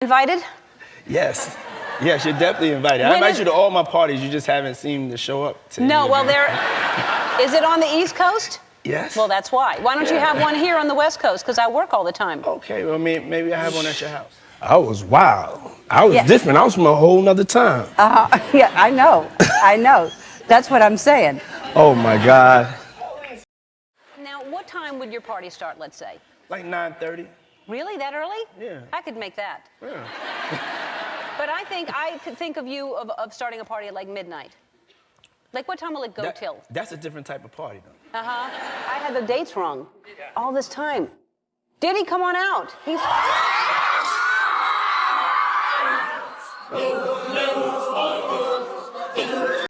Invited? Yes. Yes, you're definitely invited. I invite you to all my parties. You just haven't seemed to show up to No, any well, of them. is it on the East Coast? Yes. Well, that's why. Why don't you have one here on the West Coast? Because I work all the time. Okay, well, maybe I have one at your house. I was wild. I was different. I was from a whole nother time. Yeah, I know. I know. That's what I'm saying. Oh my God. Now, what time would your party start, let's say? Like 9:30. Really? That early? Yeah. I could make that. Yeah. But I could think of you of starting a party at like midnight. Like, what time will it go till? That's a different type of party, though. Uh-huh. I had the dates wrong all this time. Diddy, come on out. He's...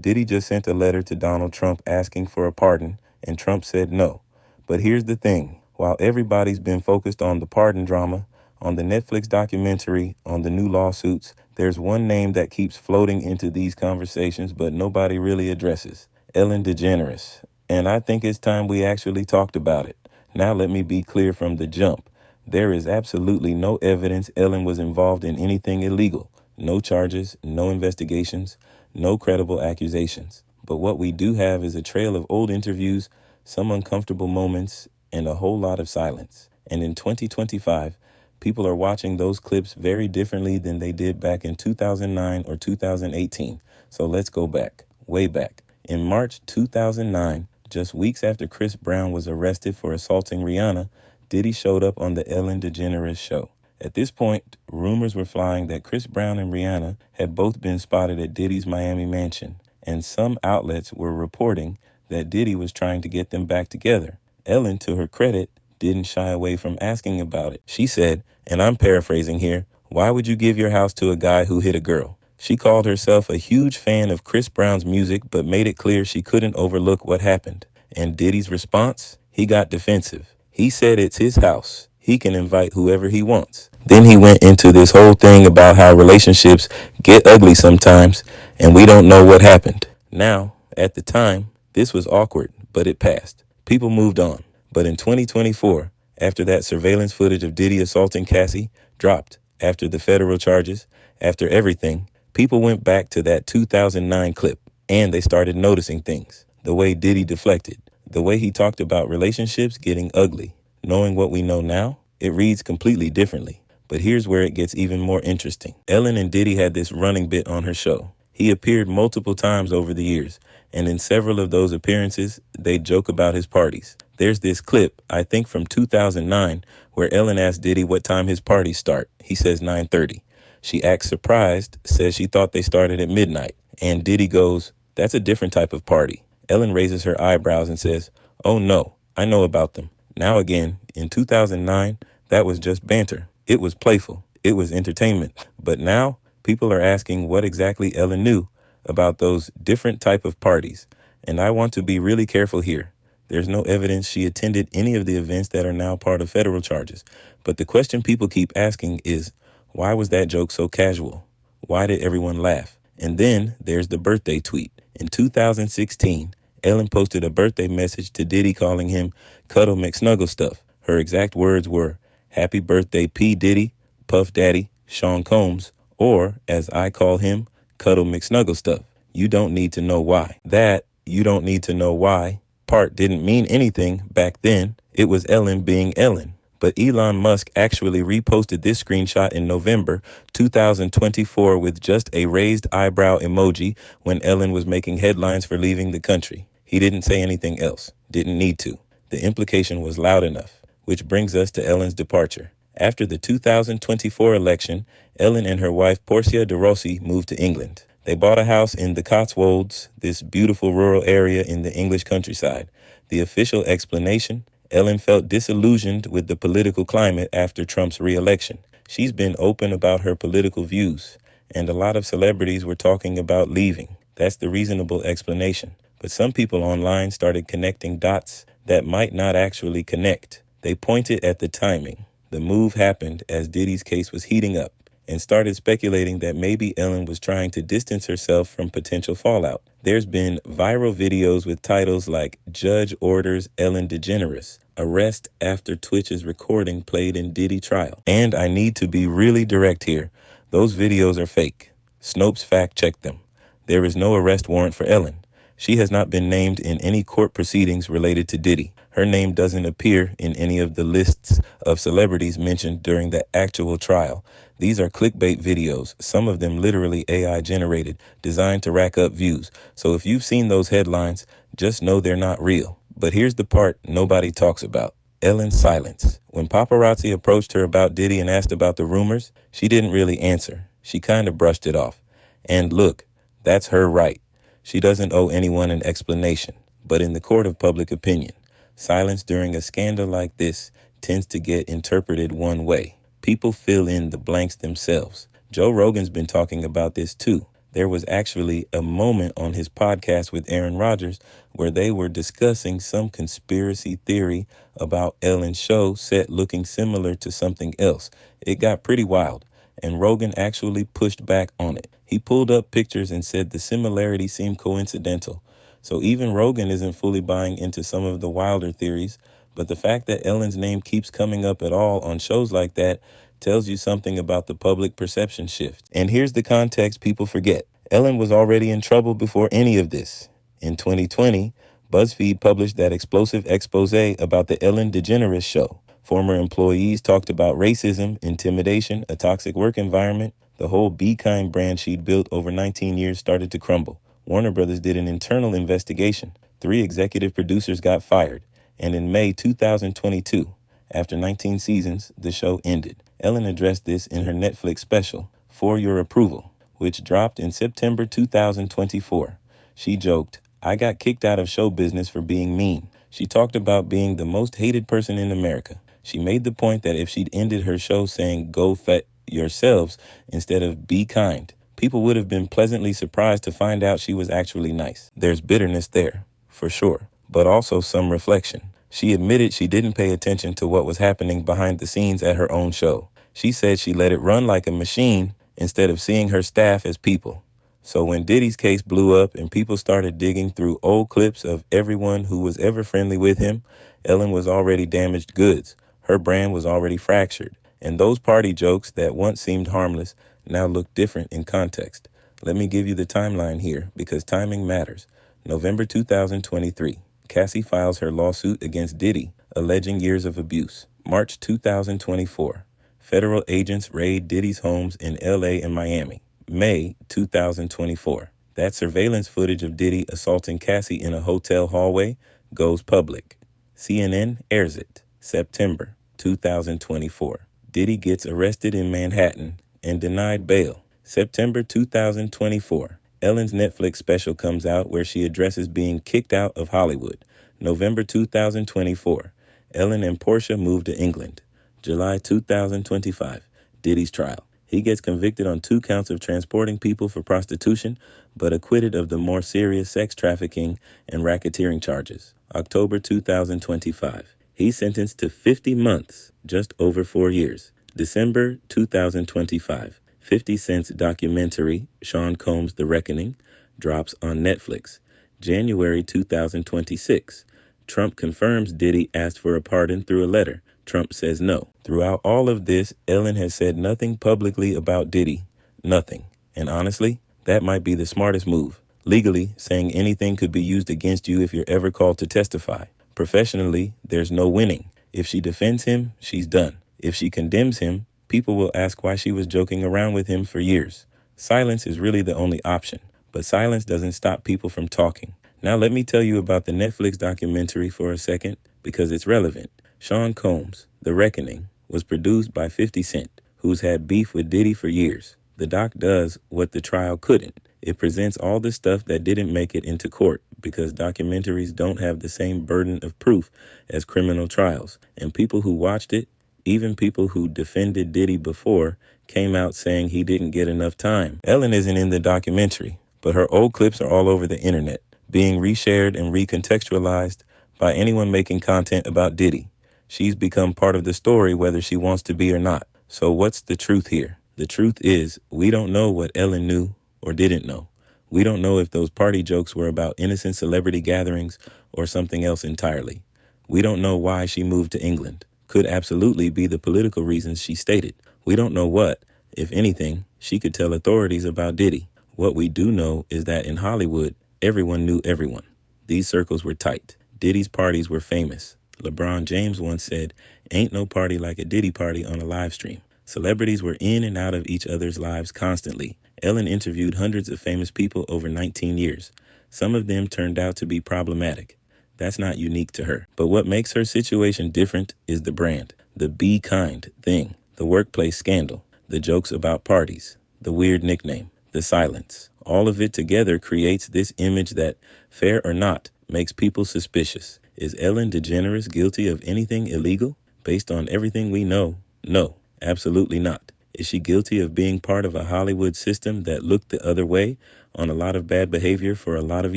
Diddy just sent a letter to Donald Trump asking for a pardon, and Trump said no. But here's the thing. While everybody's been focused on the pardon drama, on the Netflix documentary, on the new lawsuits, there's one name that keeps floating into these conversations, but nobody really addresses. Ellen DeGeneres. And I think it's time we actually talked about it. Now let me be clear from the jump. There is absolutely no evidence Ellen was involved in anything illegal. No charges, no investigations, no credible accusations. But what we do have is a trail of old interviews, some uncomfortable moments, and a whole lot of silence. And in 2025, people are watching those clips very differently than they did back in 2009 or 2018. So let's go back, way back. In March 2009, just weeks after Chris Brown was arrested for assaulting Rihanna, Diddy showed up on the Ellen DeGeneres show. At this point, rumors were flying that Chris Brown and Rihanna had both been spotted at Diddy's Miami mansion, and some outlets were reporting that Diddy was trying to get them back together. Ellen, to her credit, didn't shy away from asking about it. She said, and I'm paraphrasing here, "Why would you give your house to a guy who hit a girl?" She called herself a huge fan of Chris Brown's music, but made it clear she couldn't overlook what happened. And Diddy's response? He got defensive. He said it's his house. He can invite whoever he wants. Then he went into this whole thing about how relationships get ugly sometimes, and we don't know what happened. Now, at the time, this was awkward, but it passed. People moved on. But in 2024, after that surveillance footage of Diddy assaulting Cassie dropped, after the federal charges, after everything, people went back to that 2009 clip, and they started noticing things. The way Diddy deflected, the way he talked about relationships getting ugly. Knowing what we know now, it reads completely differently. But here's where it gets even more interesting. Ellen and Diddy had this running bit on her show. He appeared multiple times over the years, and in several of those appearances, they joke about his parties. There's this clip, I think from 2009, where Ellen asked Diddy what time his parties start. He says 9:30. She acts surprised, says she thought they started at midnight. And Diddy goes, "That's a different type of party." Ellen raises her eyebrows and says, "Oh no, I know about them." Now again, in 2009, that was just banter. It was playful. It was entertainment. But now, people are asking what exactly Ellen knew about those different type of parties. And I want to be really careful here. There's no evidence she attended any of the events that are now part of federal charges. But the question people keep asking is, why was that joke so casual? Why did everyone laugh? And then there's the birthday tweet. In 2016, Ellen posted a birthday message to Diddy calling him Cuddle McSnugglestuff. Her exact words were, "Happy birthday P. Diddy, Puff Daddy, Sean Combs," or, as I call him, Cuddle McSnugglestuff. You don't need to know why. That, you don't need to know why, part didn't mean anything back then. It was Ellen being Ellen. But Elon Musk actually reposted this screenshot in November 2024 with just a raised eyebrow emoji when Ellen was making headlines for leaving the country. He didn't say anything else. Didn't need to. The implication was loud enough, which brings us to Ellen's departure. After the 2024 election, Ellen and her wife Portia de Rossi moved to England. They bought a house in the Cotswolds, this beautiful rural area in the English countryside. The official explanation? Ellen felt disillusioned with the political climate after Trump's re-election. She's been open about her political views, and a lot of celebrities were talking about leaving. That's the reasonable explanation. But some people online started connecting dots that might not actually connect. They pointed at the timing. The move happened as Diddy's case was heating up, and started speculating that maybe Ellen was trying to distance herself from potential fallout. There's been viral videos with titles like Judge Orders Ellen DeGeneres, Arrest After Twitch's Recording Played in Diddy Trial. And I need to be really direct here. Those videos are fake. Snopes fact-checked them. There is no arrest warrant for Ellen. She has not been named in any court proceedings related to Diddy. Her name doesn't appear in any of the lists of celebrities mentioned during the actual trial. These are clickbait videos, some of them literally AI generated, designed to rack up views. So if you've seen those headlines, just know they're not real. But here's the part nobody talks about. Ellen's silence. When paparazzi approached her about Diddy and asked about the rumors, she didn't really answer. She kind of brushed it off. And look, that's her right. She doesn't owe anyone an explanation. But in the court of public opinion, silence during a scandal like this tends to get interpreted one way. People fill in the blanks themselves. Joe Rogan's been talking about this too. There was actually a moment on his podcast with Aaron Rodgers where they were discussing some conspiracy theory about Ellen's show set looking similar to something else. It got pretty wild, and Rogan actually pushed back on it. He pulled up pictures and said the similarity seemed coincidental. So even Rogan isn't fully buying into some of the wilder theories, but the fact that Ellen's name keeps coming up at all on shows like that tells you something about the public perception shift. And here's the context people forget. Ellen was already in trouble before any of this. In 2020, BuzzFeed published that explosive expose about the Ellen DeGeneres show. Former employees talked about racism, intimidation, a toxic work environment. The whole Be Kind brand she'd built over 19 years started to crumble. Warner Brothers did an internal investigation. 3 executive producers got fired. And in May 2022, after 19 seasons, the show ended. Ellen addressed this in her Netflix special, For Your Approval, which dropped in September 2024. She joked, "I got kicked out of show business for being mean." She talked about being the most hated person in America. She made the point that if she'd ended her show saying, "Go fet yourselves," instead of "Be kind," people would have been pleasantly surprised to find out she was actually nice. There's bitterness there, for sure, but also some reflection. She admitted she didn't pay attention to what was happening behind the scenes at her own show. She said she let it run like a machine instead of seeing her staff as people. So when Diddy's case blew up and people started digging through old clips of everyone who was ever friendly with him, Ellen was already damaged goods. Her brand was already fractured. And those party jokes that once seemed harmless now look different in context. Let me give you the timeline here because timing matters. November 2023. Cassie files her lawsuit against Diddy, alleging years of abuse. March 2024. Federal agents raid Diddy's homes in LA and Miami. May 2024. That surveillance footage of Diddy assaulting Cassie in a hotel hallway goes public. CNN airs it. September 2024. Diddy gets arrested in Manhattan and denied bail. September 2024. Ellen's Netflix special comes out where she addresses being kicked out of Hollywood. November 2024. Ellen and Portia move to England. July 2025. Diddy's trial. He gets convicted on 2 counts of transporting people for prostitution, but acquitted of the more serious sex trafficking and racketeering charges. October 2025. He's sentenced to 50 months, just over 4 years. December 2025. 50 Cent's documentary, Sean Combs' The Reckoning, drops on Netflix. January 2026. Trump confirms Diddy asked for a pardon through a letter. Trump says no. Throughout all of this, Ellen has said nothing publicly about Diddy. Nothing. And honestly, that might be the smartest move. Legally, saying anything could be used against you if you're ever called to testify. Professionally, there's no winning. If she defends him, she's done. If she condemns him, people will ask why she was joking around with him for years. Silence is really the only option, but silence doesn't stop people from talking. Now let me tell you about the Netflix documentary for a second, because it's relevant. Sean Combs' The Reckoning was produced by 50 Cent, who's had beef with Diddy for years. The doc does what the trial couldn't. It presents all the stuff that didn't make it into court, because documentaries don't have the same burden of proof as criminal trials. And people who watched it, even people who defended Diddy before, came out saying he didn't get enough time. Ellen isn't in the documentary, but her old clips are all over the internet, being reshared and recontextualized by anyone making content about Diddy. She's become part of the story whether she wants to be or not. So what's the truth here? The The truth is, we don't know what Ellen knew or didn't know. We don't know if those party jokes were about innocent celebrity gatherings or something else entirely. We don't know why she moved to England. Could absolutely be the political reasons she stated. We don't know what, if anything, she could tell authorities about Diddy. What we do know is that in Hollywood, everyone knew everyone. These circles were tight. Diddy's parties were famous. LeBron James once said, "Ain't no party like a Diddy party on a live stream." Celebrities were in and out of each other's lives constantly. Ellen interviewed hundreds of famous people over 19 years. Some of them turned out to be problematic. That's not unique to her. But what makes her situation different is the brand, the be kind thing, the workplace scandal, the jokes about parties, the weird nickname, the silence. All of it together creates this image that, fair or not, makes people suspicious. Is Ellen DeGeneres guilty of anything illegal? Based on everything we know, no, absolutely not. Is she guilty of being part of a Hollywood system that looked the other way on a lot of bad behavior for a lot of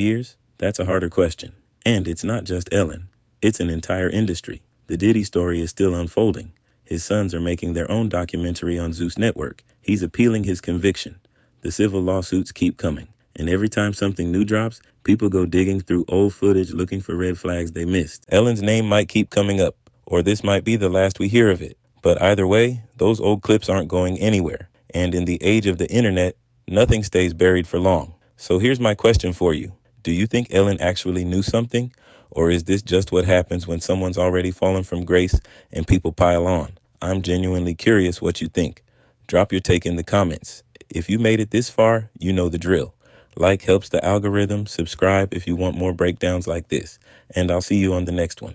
years? That's a harder question. And it's not just Ellen. It's an entire industry. The Diddy story is still unfolding. His sons are making their own documentary on Zeus Network. He's appealing his conviction. The civil lawsuits keep coming. And every time something new drops, people go digging through old footage looking for red flags they missed. Ellen's name might keep coming up, or this might be the last we hear of it. But either way, those old clips aren't going anywhere. And in the age of the internet, nothing stays buried for long. So here's my question for you. Do you think Ellen actually knew something? Or is this just what happens when someone's already fallen from grace and people pile on? I'm genuinely curious what you think. Drop your take in the comments. If you made it this far, you know the drill. Like helps the algorithm. Subscribe if you want more breakdowns like this. And I'll see you on the next one.